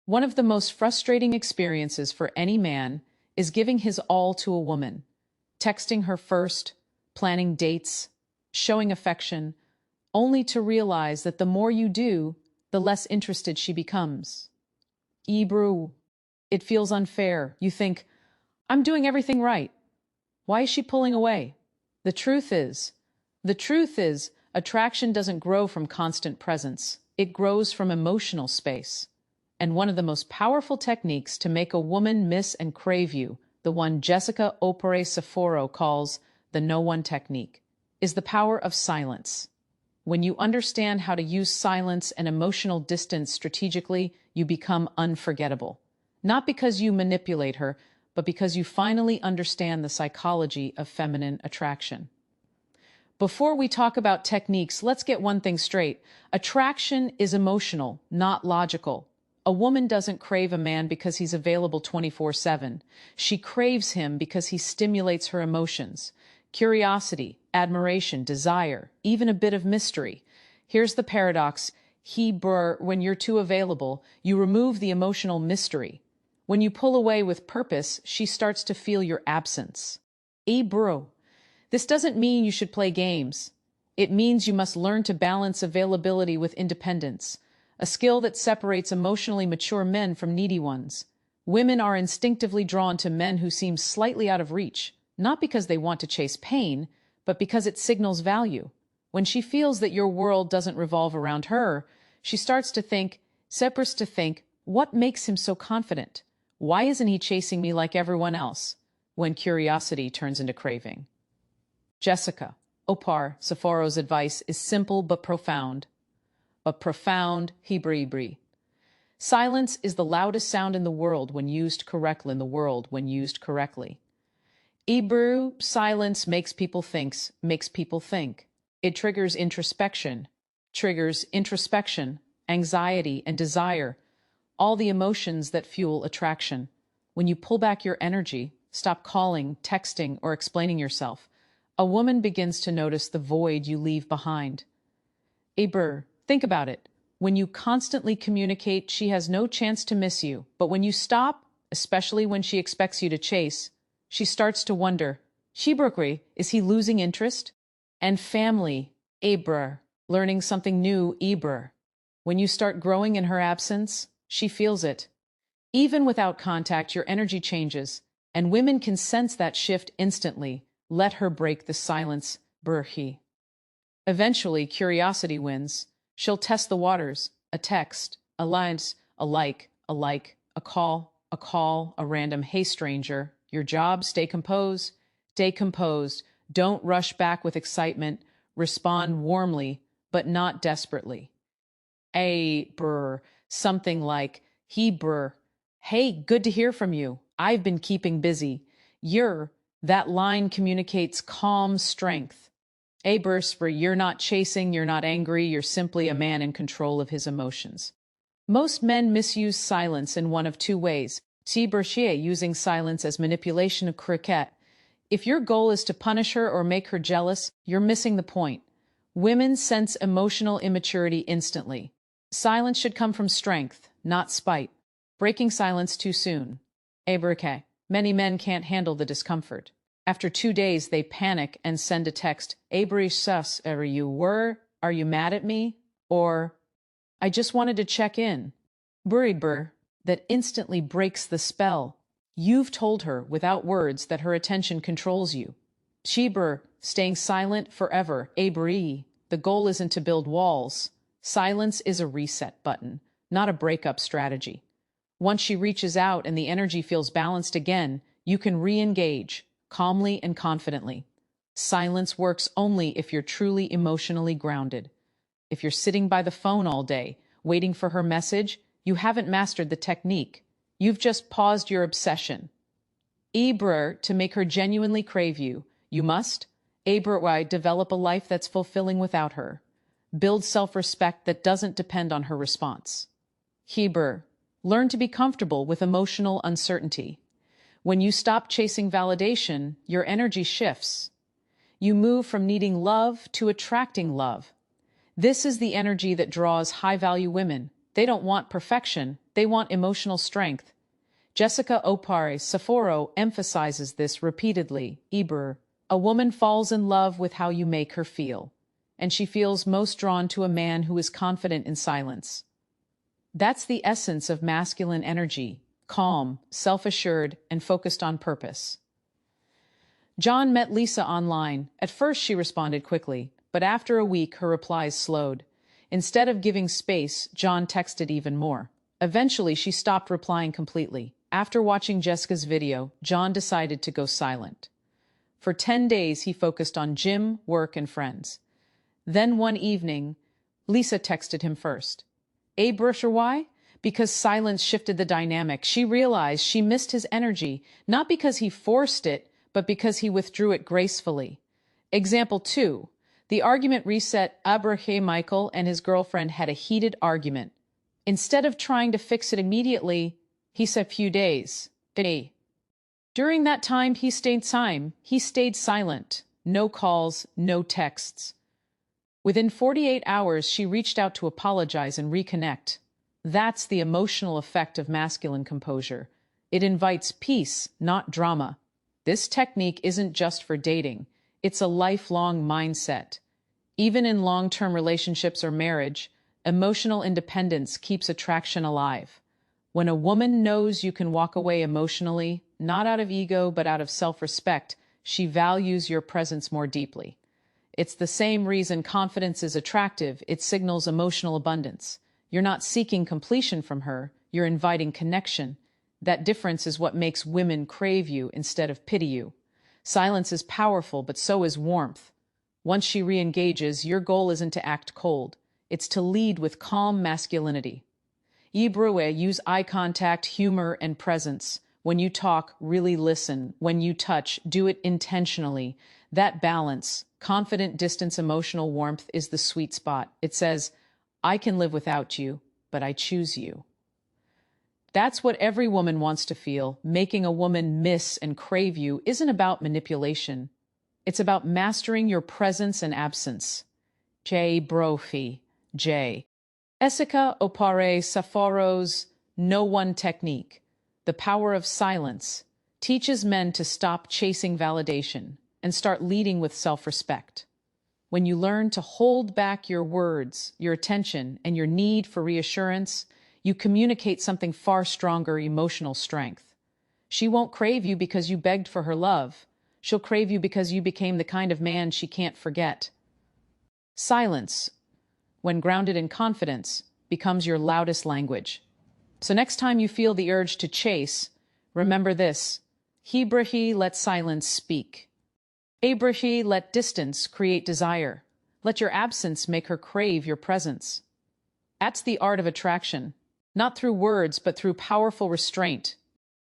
One of the most frustrating experiences for any man is giving his all to a woman, texting her first, planning dates, showing affection, only to realize that the more you do, the less interested she becomes. Ebru, it feels unfair. You think, I'm doing everything right. Why is she pulling away? The truth is, attraction doesn't grow from constant presence. It grows from emotional space. And one of the most powerful techniques to make a woman miss and crave you, the one Jessica Opare Saforo calls the no one technique, is the power of silence. When you understand how to use silence and emotional distance strategically, you become unforgettable. Not because you manipulate her, but because you finally understand the psychology of feminine attraction. Before we talk about techniques, let's get one thing straight. Attraction is emotional, not logical. A woman doesn't crave a man because he's available 24/7. She craves him because he stimulates her emotions. Curiosity, admiration, desire, even a bit of mystery. Here's the paradox. When you're too available, you remove the emotional mystery. When you pull away with purpose, she starts to feel your absence. Bro, this doesn't mean you should play games. It means you must learn to balance availability with independence, a skill that separates emotionally mature men from needy ones. Women are instinctively drawn to men who seem slightly out of reach, not because they want to chase pain, but because it signals value. When she feels that your world doesn't revolve around her, she starts to think, what makes him so confident? Why isn't he chasing me like everyone else? When curiosity turns into craving. Jessica Opare Saforo's advice is simple but profound. Hebrew. Silence is the loudest sound in the world when used correctly. Hebrew silence makes people think. It triggers introspection, anxiety, and desire, all the emotions that fuel attraction. When you pull back your energy, stop calling, texting, or explaining yourself, a woman begins to notice the void you leave behind. Think about it. When you constantly communicate, she has no chance to miss you. But when you stop, especially when she expects you to chase, she starts to wonder, is he losing interest? And family, learning something new, When you start growing in her absence, she feels it. Even without contact, your energy changes, and women can sense that shift instantly. Let her break the silence, Eventually, curiosity wins. She'll test the waters, a text, a line, a like, a call, a random, hey stranger, your job, stay composed. Don't rush back with excitement, respond warmly, but not desperately. Something like, hey, good to hear from you. I've been keeping busy. That line communicates calm strength. You're not chasing, you're not angry, you're simply a man in control of his emotions. Most men misuse silence in one of two ways. Using silence as manipulation of cricket. If your goal is to punish her or make her jealous, you're missing the point. Women sense emotional immaturity instantly. Silence should come from strength, not spite. Breaking silence too soon. Many men can't handle the discomfort. After 2 days, they panic and send a text, are you mad at me? Or, I just wanted to check in. That instantly breaks the spell. You've told her, without words, that her attention controls you. Staying silent forever. The goal isn't to build walls. Silence is a reset button, not a breakup strategy. Once she reaches out and the energy feels balanced again, you can re-engage, calmly and confidently. Silence works only if you're truly emotionally grounded. If you're sitting by the phone all day, waiting for her message, you haven't mastered the technique. You've just paused your obsession. To make her genuinely crave you, you must develop a life that's fulfilling without her. Build self-respect that doesn't depend on her response. Learn to be comfortable with emotional uncertainty. When you stop chasing validation, your energy shifts. You move from needing love to attracting love. This is the energy that draws high-value women. They don't want perfection, They want emotional strength. Jessica Opare Saforo emphasizes this repeatedly. A woman falls in love with how you make her feel, and she feels most drawn to a man who is confident in silence. That's the essence of masculine energy, calm, self-assured, and focused on purpose. John met Lisa online. At first she responded quickly, but after a week her replies slowed. Instead of giving space, John texted even more. Eventually she stopped replying completely. After watching Jessica's video, John decided to go silent. For 10 days he focused on gym, work, and friends. Then one evening, Lisa texted him first. Why? Because silence shifted the dynamic. She realized she missed his energy, not because he forced it, but because he withdrew it gracefully. Example 2. The argument reset. Michael and his girlfriend had a heated argument. Instead of trying to fix it immediately, he said few days. During that time, he stayed silent. No calls, no texts. Within 48 hours, she reached out to apologize and reconnect. That's the emotional effect of masculine composure. It invites peace, not drama. This technique isn't just for dating. It's a lifelong mindset. Even in long-term relationships or marriage, emotional independence keeps attraction alive. When a woman knows you can walk away emotionally, not out of ego but out of self-respect, she values your presence more deeply. It's the same reason confidence is attractive. It signals emotional abundance. You're not seeking completion from her, you're inviting connection. That difference is what makes women crave you instead of pity you. Silence is powerful, but so is warmth. Once she re-engages, your goal isn't to act cold. It's to lead with calm masculinity. Use eye contact, humor, and presence. When you talk, really listen. When you touch, do it intentionally. That balance, confident distance, emotional warmth, is the sweet spot. It says, I can live without you, but I choose you. That's what every woman wants to feel. Making a woman miss and crave you isn't about manipulation. It's about mastering your presence and absence. Jessica Opare Saforo's No One Technique, The Power of Silence, teaches men to stop chasing validation and start leading with self-respect. When you learn to hold back your words, your attention, and your need for reassurance, you communicate something far stronger: emotional strength. She won't crave you because you begged for her love. She'll crave you because you became the kind of man she can't forget. Silence, when grounded in confidence, becomes your loudest language. So next time you feel the urge to chase, remember this: let silence speak. Let distance create desire. Let your absence make her crave your presence. That's the art of attraction, not through words, but through powerful restraint.